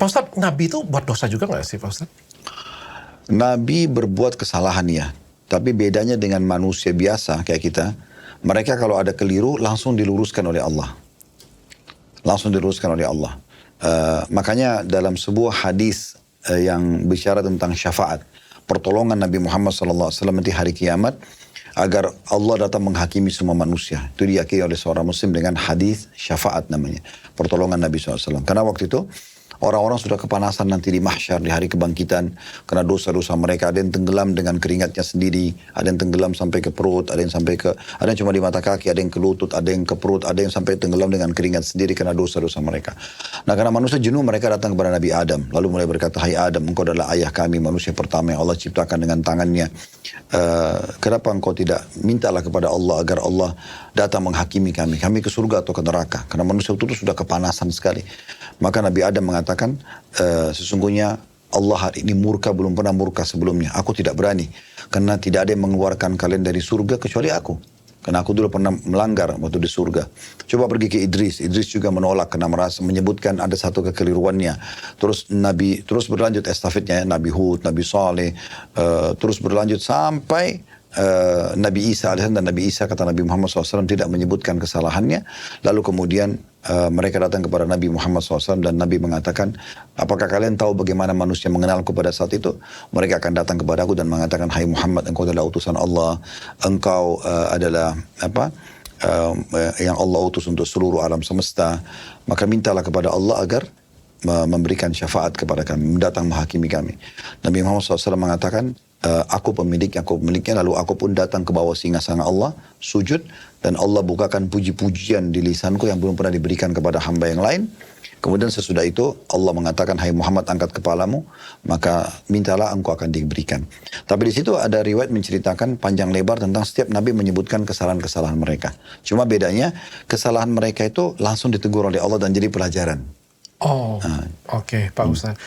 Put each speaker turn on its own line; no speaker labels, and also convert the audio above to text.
Pak Ustadz, Nabi itu buat dosa juga nggak sih Pak Ustadz?
Nabi berbuat kesalahan ya, tapi bedanya dengan manusia biasa kayak kita, mereka kalau ada keliru langsung diluruskan oleh Allah. Langsung diluruskan oleh Allah. Makanya dalam sebuah hadis yang bicara tentang syafaat, pertolongan Nabi Muhammad SAW di hari kiamat, agar Allah datang menghakimi semua manusia. Itu diyakini oleh seorang muslim dengan hadis syafaat namanya. Pertolongan Nabi SAW. Karena waktu itu orang-orang sudah kepanasan nanti di mahsyar, di hari kebangkitan. Karena dosa-dosa mereka. Ada yang tenggelam dengan keringatnya sendiri. Ada yang tenggelam sampai ke perut. Ada yang cuma di mata kaki. Ada yang ke lutut. Ada yang ke perut. Ada yang sampai tenggelam dengan keringat sendiri karena dosa-dosa mereka. Nah, karena manusia jenuh, mereka datang kepada Nabi Adam. Lalu mulai berkata, "Hai Adam, engkau adalah ayah kami, manusia pertama yang Allah ciptakan dengan tangannya. Kenapa engkau tidak mintalah kepada Allah agar Allah datang menghakimi kami. Kami ke surga atau ke neraka." Karena manusia itu sudah kepanasan sekali. Maka Nabi Adam mengatakan, sesungguhnya Allah hari ini murka, belum pernah murka sebelumnya. Aku tidak berani. Karena tidak ada yang mengeluarkan kalian dari surga kecuali aku. Karena aku dulu pernah melanggar waktu di surga. Coba pergi ke Idris. Idris juga menolak karena merasa menyebutkan ada satu kekeliruannya. Terus berlanjut estafetnya, Nabi Hud, Nabi Saleh. Terus berlanjut sampai Nabi Isa dan Nabi Isa, kata Nabi Muhammad SAW, tidak menyebutkan kesalahannya. Lalu kemudian mereka datang kepada Nabi Muhammad SAW dan Nabi mengatakan, apakah kalian tahu bagaimana manusia mengenalku pada saat itu? Mereka akan datang kepada aku dan mengatakan, "Hai Muhammad, engkau adalah utusan Allah. Engkau adalah yang Allah utus untuk seluruh alam semesta. Maka mintalah kepada Allah agar memberikan syafaat kepada kami, datang menghakimi kami." Nabi Muhammad SAW mengatakan, aku pemiliknya, lalu aku pun datang ke bawah singgasana Allah, sujud, dan Allah bukakan puji-pujian di lisanku yang belum pernah diberikan kepada hamba yang lain. Kemudian sesudah itu Allah mengatakan, "Hai Muhammad, angkat kepalamu, maka mintalah, engkau akan diberikan." Tapi di situ ada riwayat menceritakan panjang lebar tentang setiap Nabi menyebutkan kesalahan-kesalahan mereka. Cuma bedanya, kesalahan mereka itu langsung ditegur oleh Allah dan jadi pelajaran.
Oh, oke, Pak Ustadz.